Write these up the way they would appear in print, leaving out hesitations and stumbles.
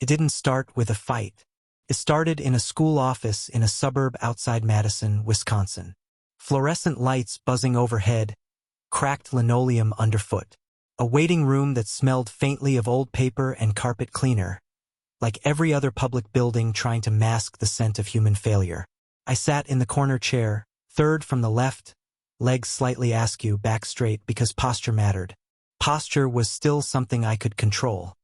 It didn't start with a fight. It started in a school office in a suburb outside Madison, Wisconsin. Fluorescent lights buzzing overhead, cracked linoleum underfoot. A waiting room that smelled faintly of old paper and carpet cleaner, like every other public building trying to mask the scent of human failure. I sat in the corner chair, third from the left, legs slightly askew, back straight because posture mattered. Posture was still something I could control.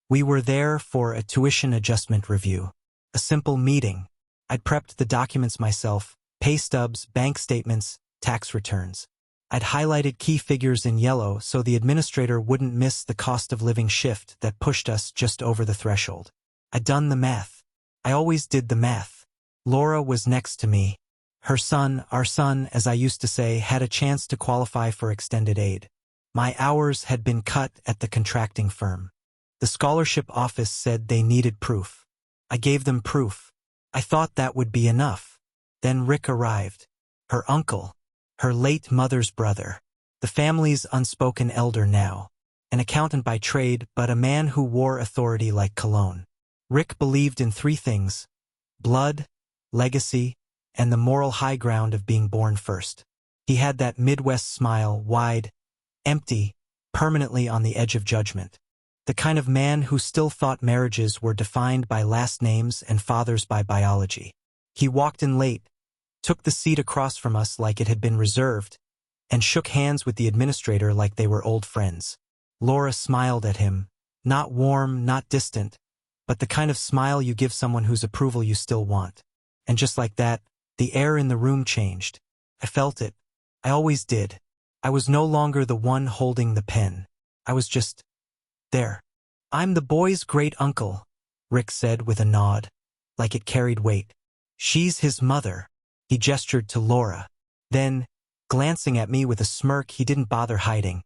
We were there for a tuition adjustment review. A simple meeting. I'd prepped the documents myself, pay stubs, bank statements, tax returns. I'd highlighted key figures in yellow so the administrator wouldn't miss the cost of living shift that pushed us just over the threshold. I'd done the math. I always did the math. Laura was next to me. Her son, our son, as I used to say, had a chance to qualify for extended aid. My hours had been cut at the contracting firm. The scholarship office said they needed proof. I gave them proof. I thought that would be enough. Then Rick arrived. Her uncle. Her late mother's brother. The family's unspoken elder now. An accountant by trade, but a man who wore authority like cologne. Rick believed in three things: blood, legacy, and the moral high ground of being born first. He had that Midwest smile, wide, empty, permanently on the edge of judgment. The kind of man who still thought marriages were defined by last names and fathers by biology. He walked in late, took the seat across from us like it had been reserved, and shook hands with the administrator like they were old friends. Laura smiled at him, not warm, not distant, but the kind of smile you give someone whose approval you still want. And just like that, the air in the room changed. I felt it. I always did. I was no longer the one holding the pen. I was just there. "I'm the boy's great uncle," Rick said with a nod, like it carried weight. "She's his mother." He gestured to Laura. Then, glancing at me with a smirk he didn't bother hiding.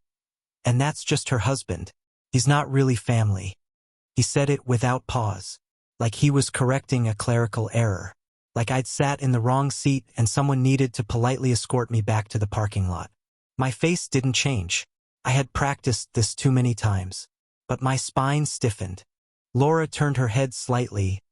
"And that's just her husband. He's not really family." He said it without pause, like he was correcting a clerical error, like I'd sat in the wrong seat and someone needed to politely escort me back to the parking lot. My face didn't change. I had practiced this too many times. But my spine stiffened. Laura turned her head slightly,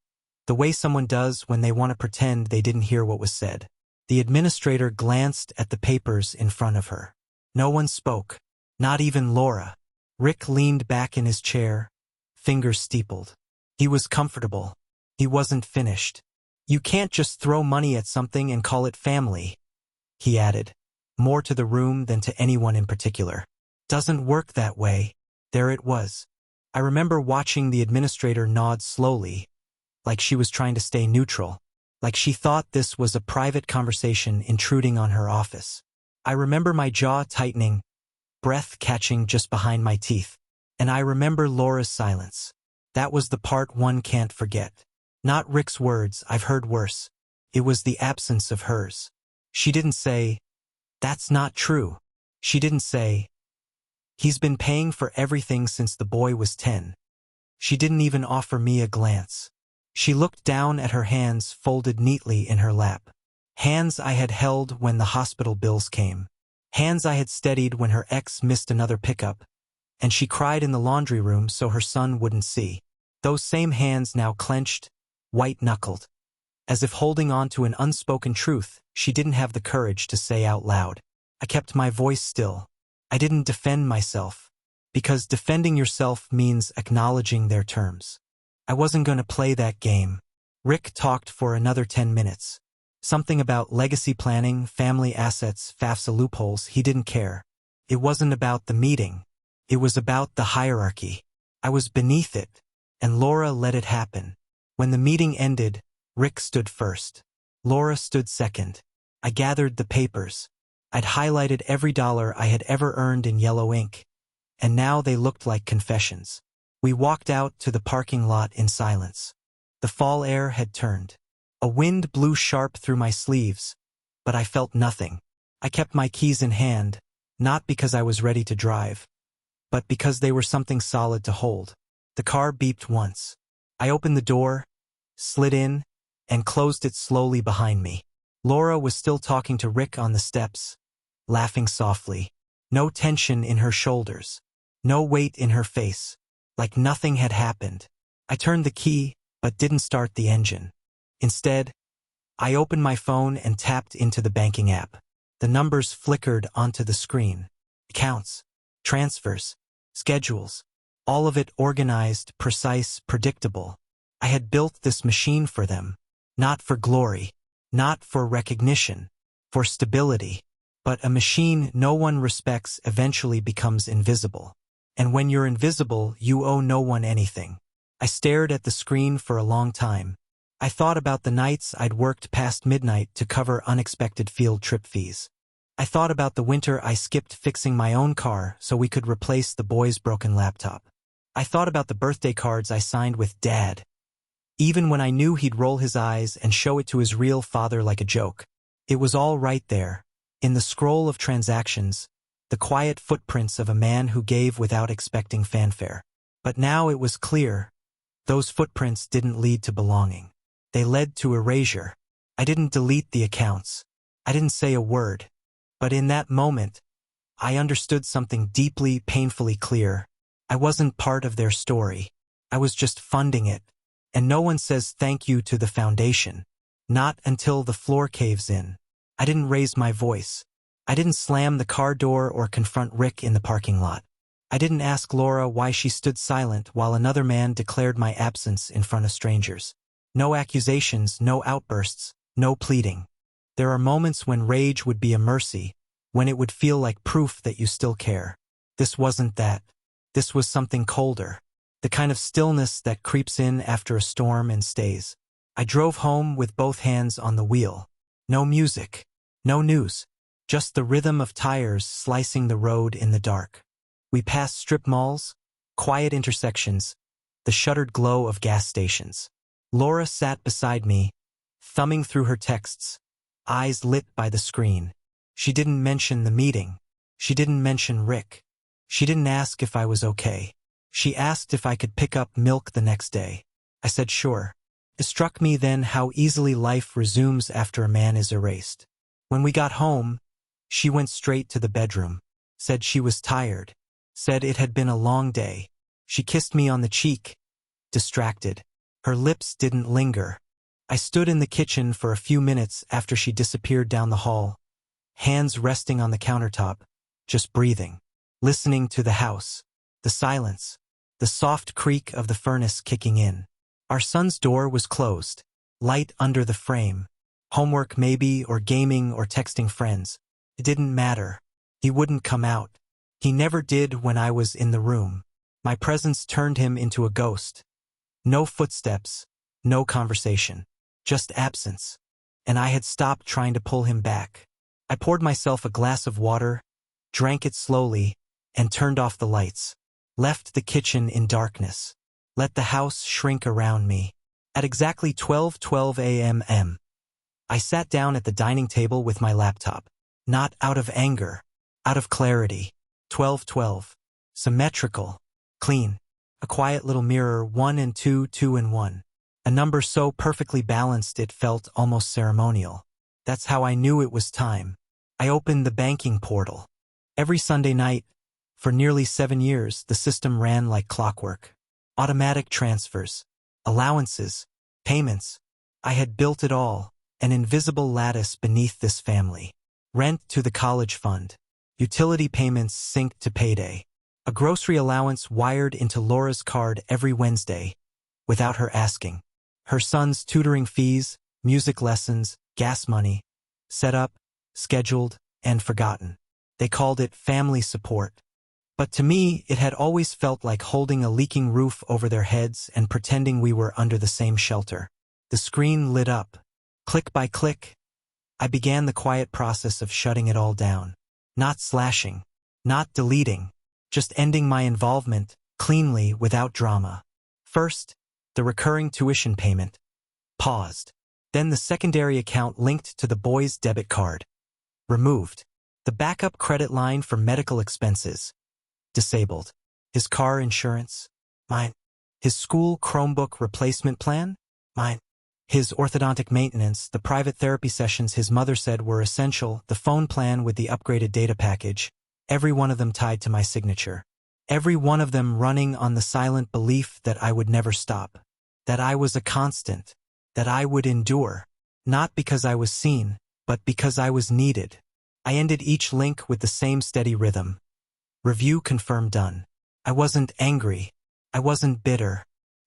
the way someone does when they want to pretend they didn't hear what was said. The administrator glanced at the papers in front of her. No one spoke, not even Laura. Rick leaned back in his chair, fingers steepled. He was comfortable. He wasn't finished. "You can't just throw money at something and call it family," he added, more to the room than to anyone in particular. "Doesn't work that way." There it was. I remember watching the administrator nod slowly, like she was trying to stay neutral, like she thought this was a private conversation intruding on her office. I remember my jaw tightening, breath catching just behind my teeth. And I remember Laura's silence. That was the part one can't forget. Not Rick's words, I've heard worse. It was the absence of hers. She didn't say, "That's not true." She didn't say, "He's been paying for everything since the boy was 10. She didn't even offer me a glance. She looked down at her hands folded neatly in her lap. Hands I had held when the hospital bills came. Hands I had steadied when her ex missed another pickup, and she cried in the laundry room so her son wouldn't see. Those same hands now clenched, white-knuckled, as if holding on to an unspoken truth she didn't have the courage to say out loud. I kept my voice still. I didn't defend myself, because defending yourself means acknowledging their terms. I wasn't going to play that game. Rick talked for another 10 minutes. Something about legacy planning, family assets, FAFSA loopholes, he didn't care. It wasn't about the meeting. It was about the hierarchy. I was beneath it, and Laura let it happen. When the meeting ended, Rick stood first. Laura stood second. I gathered the papers. I'd highlighted every dollar I had ever earned in yellow ink, and now they looked like confessions. We walked out to the parking lot in silence. The fall air had turned. A wind blew sharp through my sleeves, but I felt nothing. I kept my keys in hand, not because I was ready to drive, but because they were something solid to hold. The car beeped once. I opened the door, slid in, and closed it slowly behind me. Laura was still talking to Rick on the steps, laughing softly. No tension in her shoulders. No weight in her face. Like nothing had happened. I turned the key, but didn't start the engine. Instead, I opened my phone and tapped into the banking app. The numbers flickered onto the screen. Accounts, transfers, schedules, all of it organized, precise, predictable. I had built this machine for them, not for glory, not for recognition, for stability. But a machine no one respects eventually becomes invisible. And when you're invisible, you owe no one anything. I stared at the screen for a long time. I thought about the nights I'd worked past midnight to cover unexpected field trip fees. I thought about the winter I skipped fixing my own car so we could replace the boy's broken laptop. I thought about the birthday cards I signed with Dad, even when I knew he'd roll his eyes and show it to his real father like a joke. It was all right there, in the scroll of transactions, the quiet footprints of a man who gave without expecting fanfare. But now it was clear, those footprints didn't lead to belonging. They led to erasure. I didn't delete the accounts. I didn't say a word. But in that moment, I understood something deeply, painfully clear. I wasn't part of their story. I was just funding it. And no one says thank you to the foundation. Not until the floor caves in. I didn't raise my voice. I didn't slam the car door or confront Rick in the parking lot. I didn't ask Laura why she stood silent while another man declared my absence in front of strangers. No accusations, no outbursts, no pleading. There are moments when rage would be a mercy, when it would feel like proof that you still care. This wasn't that. This was something colder. The kind of stillness that creeps in after a storm and stays. I drove home with both hands on the wheel. No music. No news. Just the rhythm of tires slicing the road in the dark. We passed strip malls, quiet intersections, the shuttered glow of gas stations. Laura sat beside me, thumbing through her texts, eyes lit by the screen. She didn't mention the meeting. She didn't mention Rick. She didn't ask if I was okay. She asked if I could pick up milk the next day. I said sure. It struck me then how easily life resumes after a man is erased. When we got home, she went straight to the bedroom, said she was tired, said it had been a long day. She kissed me on the cheek, distracted. Her lips didn't linger. I stood in the kitchen for a few minutes after she disappeared down the hall, hands resting on the countertop, just breathing, listening to the house, the silence, the soft creak of the furnace kicking in. Our son's door was closed, light under the frame. Homework maybe, or gaming, or texting friends. It didn't matter. He wouldn't come out. He never did when I was in the room. My presence turned him into a ghost. No footsteps, no conversation, just absence. And I had stopped trying to pull him back. I poured myself a glass of water, drank it slowly, and turned off the lights. Left the kitchen in darkness. Let the house shrink around me. At exactly 12:12 a.m., I sat down at the dining table with my laptop. Not out of anger, out of clarity. 12:12. Symmetrical. Clean. A quiet little mirror, 1 and 2, 2 and 1. A number so perfectly balanced it felt almost ceremonial. That's how I knew it was time. I opened the banking portal. Every Sunday night, for nearly 7 years, the system ran like clockwork. Automatic transfers, allowances, payments. I had built it all, an invisible lattice beneath this family. Rent to the college fund. Utility payments synced to payday. A grocery allowance wired into Laura's card every Wednesday, without her asking. Her son's tutoring fees, music lessons, gas money. Set up, scheduled, and forgotten. They called it family support. But to me, it had always felt like holding a leaking roof over their heads and pretending we were under the same shelter. The screen lit up. Click by click, I began the quiet process of shutting it all down. Not slashing, not deleting, just ending my involvement, cleanly, without drama. First, the recurring tuition payment. Paused. Then the secondary account linked to the boy's debit card. Removed. The backup credit line for medical expenses. Disabled. His car insurance? Mine. His school Chromebook replacement plan? Mine. His orthodontic maintenance, the private therapy sessions his mother said were essential, the phone plan with the upgraded data package, every one of them tied to my signature. every one of them running on the silent belief that I would never stop, that I was a constant, that I would endure, not because I was seen, but because I was needed. I ended each link with the same steady rhythm. Review confirmed done. I wasn't angry. I wasn't bitter.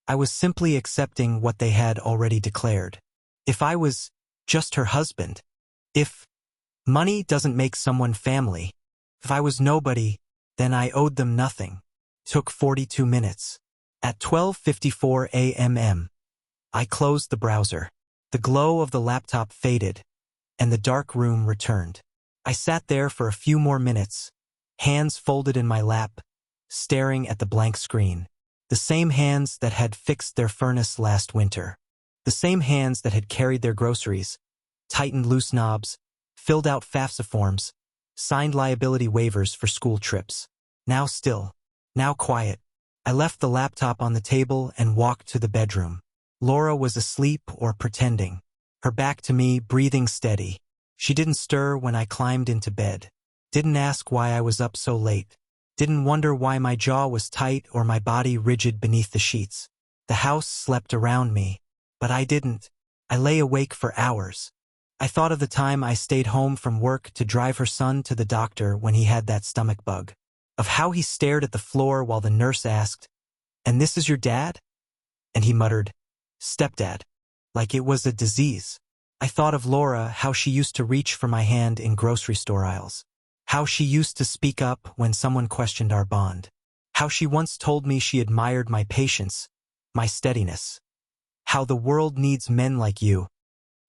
I was simply accepting what they had already declared. If I was just her husband, if money doesn't make someone family, if I was nobody, then I owed them nothing. Took 42 minutes. At 12:54 a.m. I closed the browser. The glow of the laptop faded, and the dark room returned. I sat there for a few more minutes, hands folded in my lap, staring at the blank screen. The same hands that had fixed their furnace last winter. The same hands that had carried their groceries, tightened loose knobs, filled out FAFSA forms, signed liability waivers for school trips. Now still, now quiet. I left the laptop on the table and walked to the bedroom. Laura was asleep or pretending, her back to me, breathing steady. She didn't stir when I climbed into bed. Didn't ask why I was up so late. Didn't wonder why my jaw was tight or my body rigid beneath the sheets. The house slept around me, but I didn't. I lay awake for hours. I thought of the time I stayed home from work to drive her son to the doctor when he had that stomach bug. Of how he stared at the floor while the nurse asked, "And this is your dad?" And he muttered, "Stepdad," like it was a disease. I thought of Laura, how she used to reach for my hand in grocery store aisles. How she used to speak up when someone questioned our bond. How she once told me she admired my patience, my steadiness. How the world needs men like you.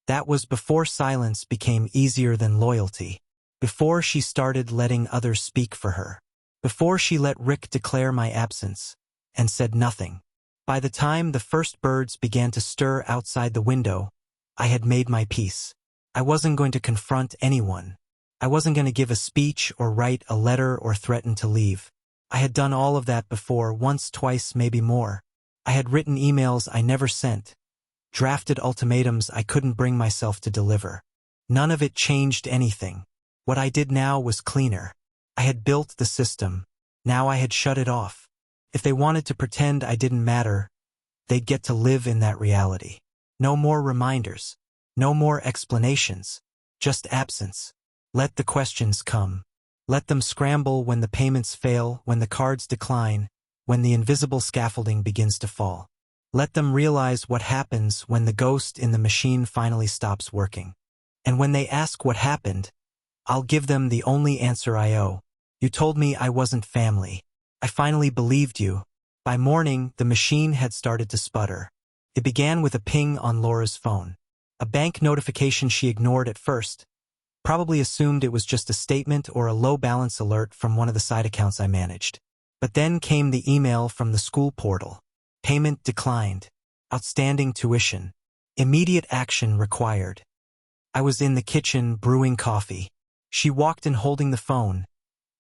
That was before silence became easier than loyalty. Before she started letting others speak for her. Before she let Rick declare my absence, and said nothing. By the time the first birds began to stir outside the window, I had made my peace. I wasn't going to confront anyone. I wasn't going to give a speech or write a letter or threaten to leave. I had done all of that before, once, twice, maybe more. I had written emails I never sent, drafted ultimatums I couldn't bring myself to deliver. None of it changed anything. What I did now was cleaner. I had built the system. Now I had shut it off. If they wanted to pretend I didn't matter, they'd get to live in that reality. No more reminders. No more explanations. Just absence. Let the questions come. Let them scramble when the payments fail, when the cards decline, when the invisible scaffolding begins to fall. Let them realize what happens when the ghost in the machine finally stops working. And when they ask what happened, I'll give them the only answer I owe. You told me I wasn't family. I finally believed you. By morning, the machine had started to sputter. It began with a ping on Laura's phone. A bank notification she ignored at first. Probably assumed it was just a statement or a low balance alert from one of the side accounts I managed. But then came the email from the school portal. Payment declined. Outstanding tuition. Immediate action required. I was in the kitchen brewing coffee. She walked in holding the phone,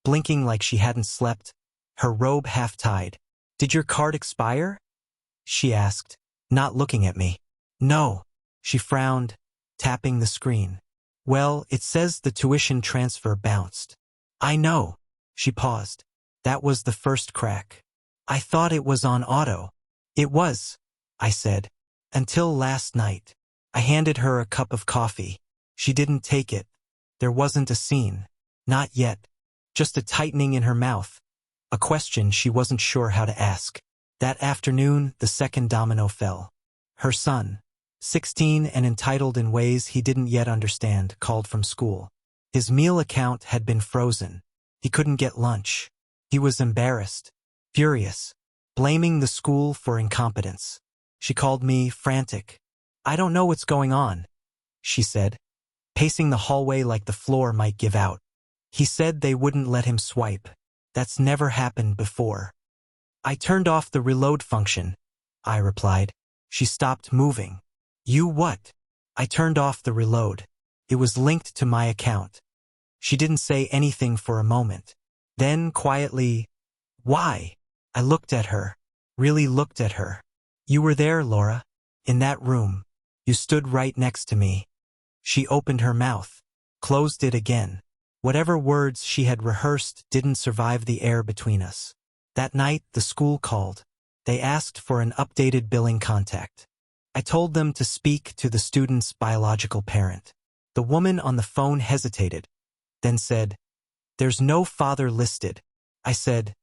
blinking like she hadn't slept, her robe half-tied. "Did your card expire?" she asked, not looking at me. "No." She frowned, tapping the screen. "Well, it says the tuition transfer bounced." "I know." She paused. That was the first crack. "I thought it was on auto." "It was," I said. "Until last night." I handed her a cup of coffee. She didn't take it. There wasn't a scene. Not yet. Just a tightening in her mouth. A question she wasn't sure how to ask. That afternoon, the second domino fell. Her son, 16 and entitled in ways he didn't yet understand, called from school. His meal account had been frozen. He couldn't get lunch. He was embarrassed, furious, blaming the school for incompetence. She called me frantic. "I don't know what's going on," she said, pacing the hallway like the floor might give out. "He said they wouldn't let him swipe. That's never happened before." "I turned off the reload function," I replied. She stopped moving. "You what?" "I turned off the reload. It was linked to my account." She didn't say anything for a moment. Then, quietly, "Why?" I looked at her, really looked at her. "You were there, Laura. In that room. You stood right next to me." She opened her mouth, closed it again. Whatever words she had rehearsed didn't survive the air between us. That night, the school called. They asked for an updated billing contact. I told them to speak to the student's biological parent. The woman on the phone hesitated, then said, "There's no father listed." I said,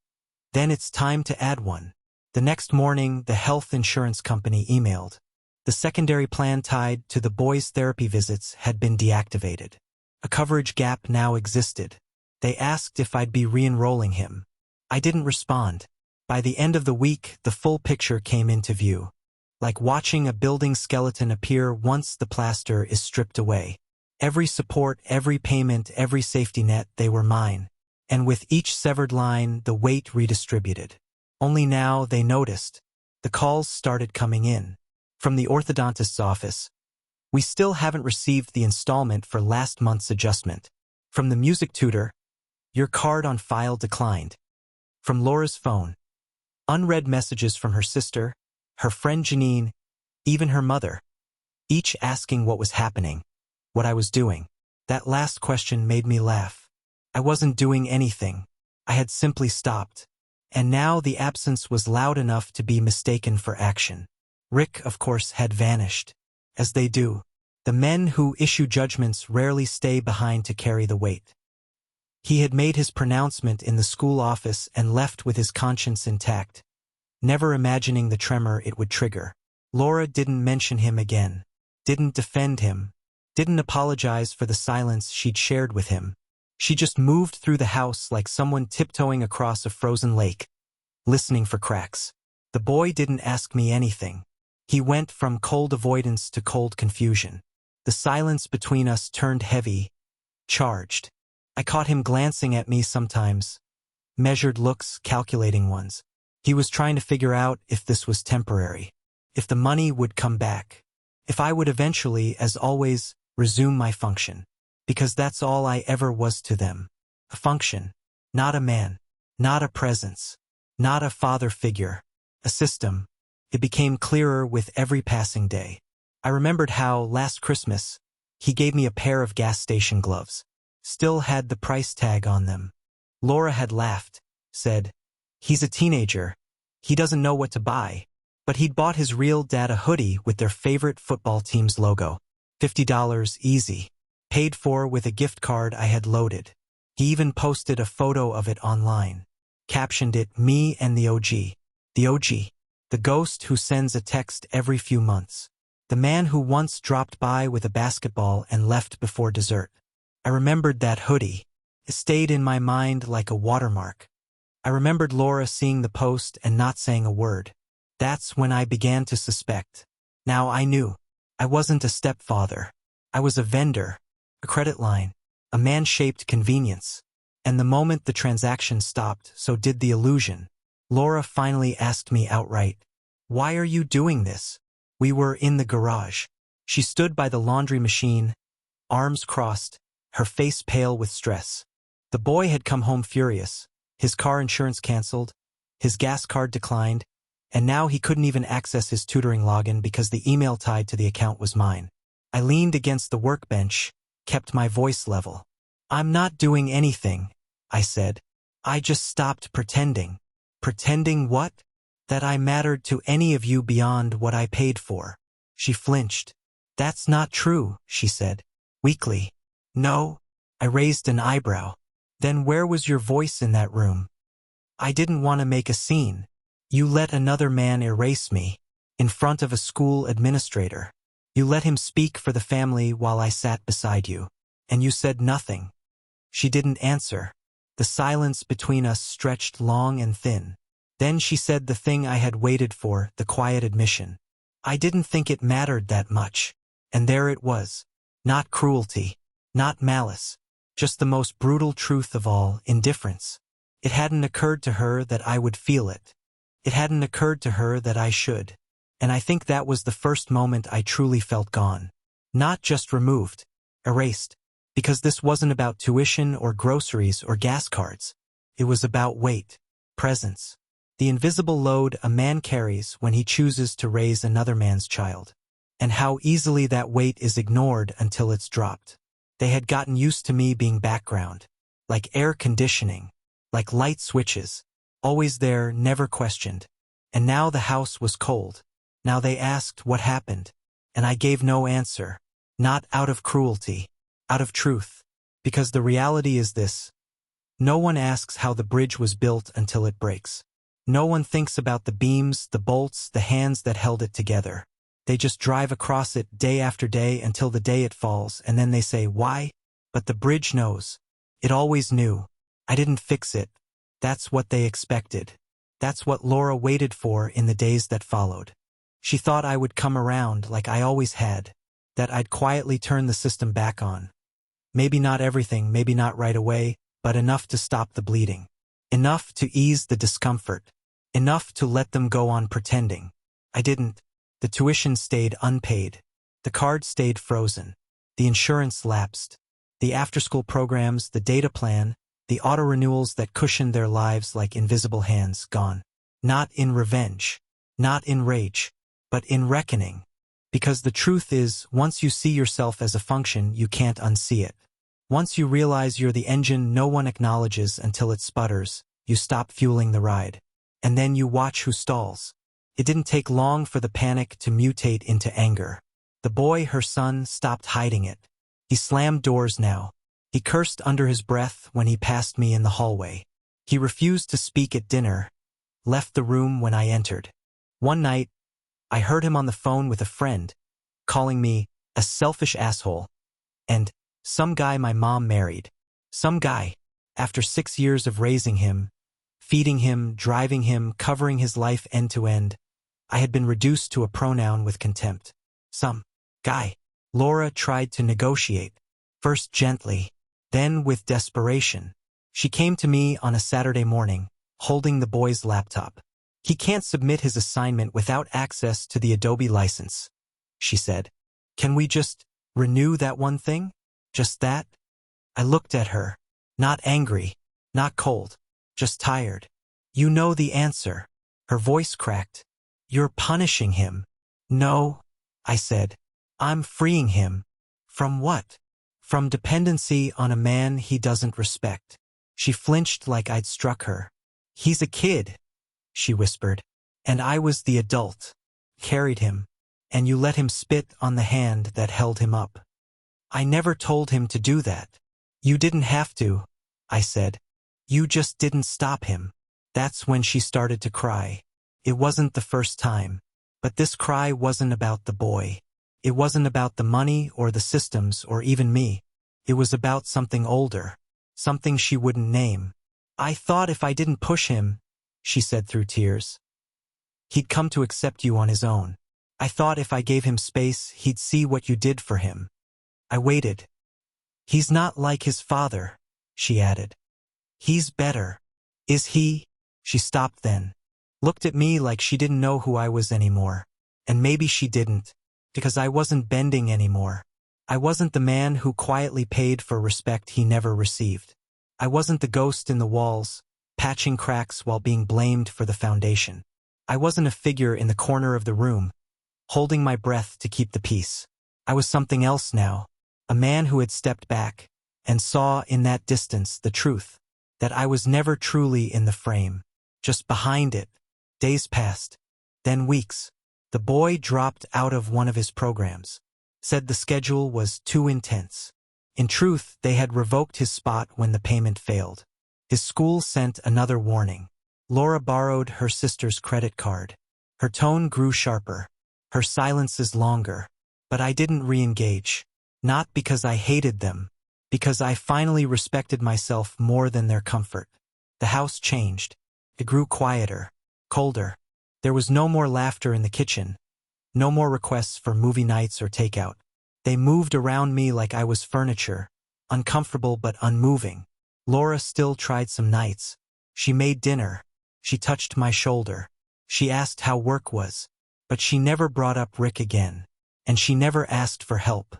"Then it's time to add one." The next morning, the health insurance company emailed. The secondary plan tied to the boy's therapy visits had been deactivated. A coverage gap now existed. They asked if I'd be re-enrolling him. I didn't respond. By the end of the week, the full picture came into view. Like watching a building skeleton appear once the plaster is stripped away. Every support, every payment, every safety net, they were mine. And with each severed line, the weight redistributed. Only now they noticed. The calls started coming in. From the orthodontist's office. "We still haven't received the installment for last month's adjustment." From the music tutor, "Your card on file declined." From Laura's phone. Unread messages from her sister, her friend Janine, even her mother. Each asking what was happening, what I was doing. That last question made me laugh. I wasn't doing anything. I had simply stopped. And now the absence was loud enough to be mistaken for action. Rick, of course, had vanished. As they do. The men who issue judgments rarely stay behind to carry the weight. He had made his pronouncement in the school office and left with his conscience intact, never imagining the tremor it would trigger. Laura didn't mention him again, didn't defend him, didn't apologize for the silence she'd shared with him. She just moved through the house like someone tiptoeing across a frozen lake, listening for cracks. The boy didn't ask me anything. He went from cold avoidance to cold confusion. The silence between us turned heavy, charged. I caught him glancing at me sometimes, measured looks, calculating ones. He was trying to figure out if this was temporary, if the money would come back, if I would eventually, as always, resume my function. Because that's all I ever was to them. A function, not a man, not a presence, not a father figure, a system. It became clearer with every passing day. I remembered how, last Christmas, he gave me a pair of gas station gloves. Still had the price tag on them. Laura had laughed, said, "He's a teenager. He doesn't know what to buy." But he'd bought his real dad a hoodie with their favorite football team's logo. $50 easy. Paid for with a gift card I had loaded. He even posted a photo of it online. Captioned it, "Me and the OG." The OG. The ghost who sends a text every few months. The man who once dropped by with a basketball and left before dessert. I remembered that hoodie. It stayed in my mind like a watermark. I remembered Laura seeing the post and not saying a word. That's when I began to suspect. Now I knew. I wasn't a stepfather. I was a vendor, a credit line, a man-shaped convenience. And the moment the transaction stopped, so did the illusion. Laura finally asked me outright, "Why are you doing this?" We were in the garage. She stood by the laundry machine, arms crossed, her face pale with stress. The boy had come home furious, his car insurance canceled, his gas card declined, and now he couldn't even access his tutoring login because the email tied to the account was mine. I leaned against the workbench, kept my voice level. "I'm not doing anything," I said. "I just stopped pretending." "Pretending what?" "That I mattered to any of you beyond what I paid for." She flinched. "That's not true," she said, weakly. "No?" I raised an eyebrow. "Then where was your voice in that room?" "I didn't want to make a scene. You let another man erase me, in front of a school administrator. You let him speak for the family while I sat beside you. And you said nothing." She didn't answer. The silence between us stretched long and thin. Then she said the thing I had waited for, the quiet admission. "I didn't think it mattered that much." And there it was. Not cruelty, not malice, just the most brutal truth of all, indifference. It hadn't occurred to her that I would feel it. It hadn't occurred to her that I should. And I think that was the first moment I truly felt gone. Not just removed, erased. Because this wasn't about tuition or groceries or gas cards. It was about weight, presence. The invisible load a man carries when he chooses to raise another man's child. And how easily that weight is ignored until it's dropped. They had gotten used to me being background. Like air conditioning. Like light switches. Always there, never questioned. And now the house was cold. Now they asked what happened. And I gave no answer. Not out of cruelty. Out of truth. Because the reality is this. No one asks how the bridge was built until it breaks. No one thinks about the beams, the bolts, the hands that held it together. They just drive across it day after day until the day it falls, and then they say, why? But the bridge knows. It always knew. I didn't fix it. That's what they expected. That's what Laura waited for in the days that followed. She thought I would come around like I always had, that I'd quietly turn the system back on. Maybe not everything, maybe not right away, but enough to stop the bleeding. Enough to ease the discomfort. Enough to let them go on pretending. I didn't. The tuition stayed unpaid. The card stayed frozen. The insurance lapsed. The after-school programs, the data plan, the auto-renewals that cushioned their lives like invisible hands, gone. Not in revenge. Not in rage. But in reckoning. Because the truth is, once you see yourself as a function, you can't unsee it. Once you realize you're the engine no one acknowledges until it sputters, you stop fueling the ride. And then you watch who stalls. It didn't take long for the panic to mutate into anger. The boy, her son, stopped hiding it. He slammed doors now. He cursed under his breath when he passed me in the hallway. He refused to speak at dinner, left the room when I entered. One night, I heard him on the phone with a friend, calling me a selfish asshole. And some guy my mom married. Some guy, after 6 years of raising him, feeding him, driving him, covering his life end to end, I had been reduced to a pronoun with contempt. Some guy. Laura tried to negotiate, first gently, then with desperation. She came to me on a Saturday morning, holding the boy's laptop. He can't submit his assignment without access to the Adobe license, she said. Can we just renew that one thing? Just that? I looked at her, not angry, not cold, just tired. You know the answer. Her voice cracked. You're punishing him. No, I said. I'm freeing him. From what? From dependency on a man he doesn't respect. She flinched like I'd struck her. He's a kid, she whispered. And I was the adult. Carried him. And you let him spit on the hand that held him up. I never told him to do that. You didn't have to, I said. You just didn't stop him. That's when she started to cry. It wasn't the first time. But this cry wasn't about the boy. It wasn't about the money or the systems or even me. It was about something older. Something she wouldn't name. I thought if I didn't push him, she said through tears, he'd come to accept you on his own. I thought if I gave him space, he'd see what you did for him. I waited. He's not like his father, she added. He's better. Is he? She stopped then. Looked at me like she didn't know who I was anymore. And maybe she didn't, because I wasn't bending anymore. I wasn't the man who quietly paid for respect he never received. I wasn't the ghost in the walls, patching cracks while being blamed for the foundation. I wasn't a figure in the corner of the room, holding my breath to keep the peace. I was something else now, a man who had stepped back and saw in that distance the truth, that I was never truly in the frame, just behind it. Days passed, then weeks. The boy dropped out of one of his programs, said the schedule was too intense. In truth, they had revoked his spot when the payment failed. His school sent another warning. Laura borrowed her sister's credit card. Her tone grew sharper, her silences longer, but I didn't re-engage. Not because I hated them, because I finally respected myself more than their comfort. The house changed. It grew quieter, colder. There was no more laughter in the kitchen, no more requests for movie nights or takeout. They moved around me like I was furniture, uncomfortable but unmoving. Laura still tried some nights. She made dinner. She touched my shoulder. She asked how work was. But she never brought up Rick again. And she never asked for help.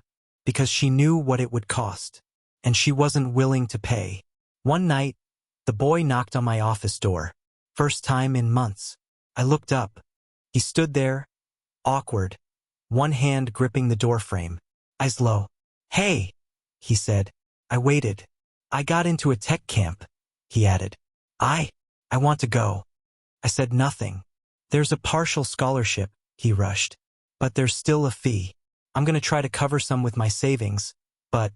Because she knew what it would cost. And she wasn't willing to pay. One night, the boy knocked on my office door. First time in months. I looked up. He stood there, awkward, one hand gripping the doorframe, eyes low. Hey, he said. I waited. I got into a tech camp, he added. I I want to go. I said nothing. There's a partial scholarship, he rushed. But there's still a fee. I'm going to try to cover some with my savings, but…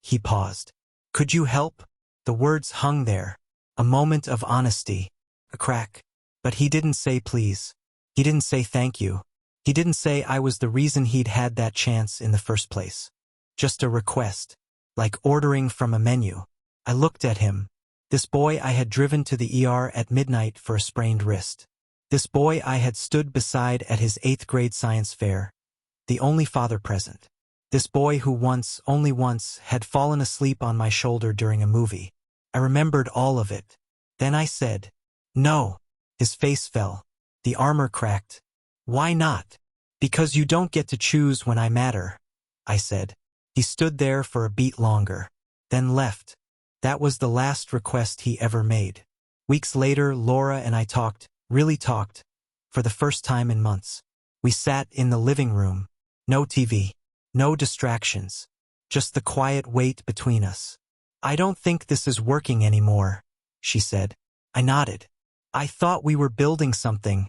He paused. Could you help? The words hung there. A moment of honesty. A crack. But he didn't say please. He didn't say thank you. He didn't say I was the reason he'd had that chance in the first place. Just a request. Like ordering from a menu. I looked at him. This boy I had driven to the ER at midnight for a sprained wrist. This boy I had stood beside at his 8th grade science fair. The only father present. This boy who once, only once, had fallen asleep on my shoulder during a movie. I remembered all of it. Then I said, no. His face fell. The armor cracked. Why not? Because you don't get to choose when I matter, I said. He stood there for a beat longer, then left. That was the last request he ever made. Weeks later, Laura and I talked, really talked, for the first time in months. We sat in the living room. No TV. No distractions. Just the quiet weight between us. I don't think this is working anymore, she said. I nodded. I thought we were building something,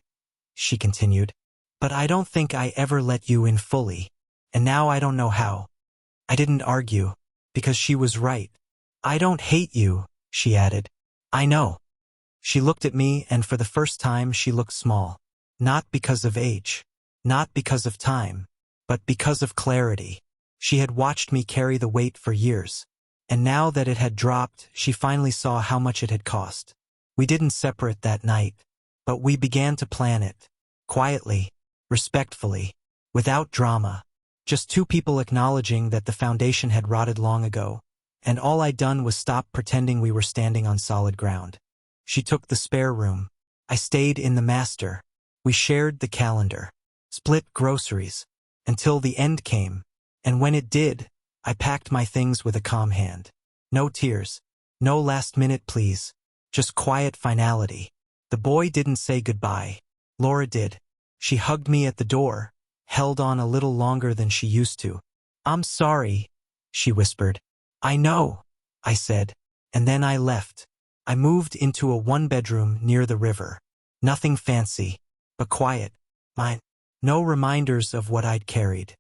she continued. But I don't think I ever let you in fully. And now I don't know how. I didn't argue, because she was right. I don't hate you, she added. I know. She looked at me, and for the first time she looked small. Not because of age. Not because of time. But because of clarity. She had watched me carry the weight for years. And now that it had dropped, she finally saw how much it had cost. We didn't separate that night. But we began to plan it. Quietly. Respectfully. Without drama. Just two people acknowledging that the foundation had rotted long ago. And all I'd done was stop pretending we were standing on solid ground. She took the spare room. I stayed in the master. We shared the calendar. Split groceries. Until the end came. And when it did, I packed my things with a calm hand. No tears. No last-minute pleas. Just quiet finality. The boy didn't say goodbye. Laura did. She hugged me at the door, held on a little longer than she used to. I'm sorry, she whispered. I know, I said. And then I left. I moved into a one-bedroom near the river. Nothing fancy, but quiet. Mine. No reminders of what I'd carried.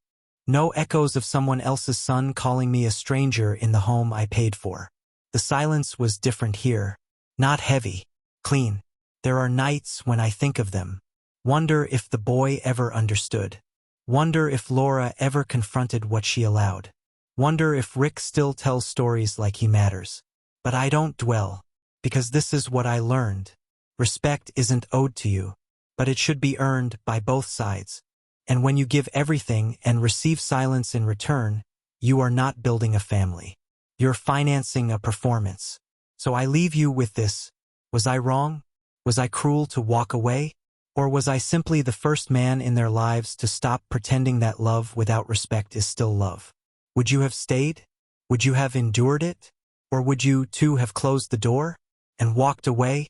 No echoes of someone else's son calling me a stranger in the home I paid for. The silence was different here. Not heavy. Clean. There are nights when I think of them. Wonder if the boy ever understood. Wonder if Laura ever confronted what she allowed. Wonder if Rick still tells stories like he matters. But I don't dwell. Because this is what I learned. Respect isn't owed to you. But it should be earned by both sides. And when you give everything and receive silence in return, you are not building a family. You're financing a performance. So I leave you with this. Was I wrong? Was I cruel to walk away? Or was I simply the first man in their lives to stop pretending that love without respect is still love? Would you have stayed? Would you have endured it? Or would you, too, have closed the door and walked away?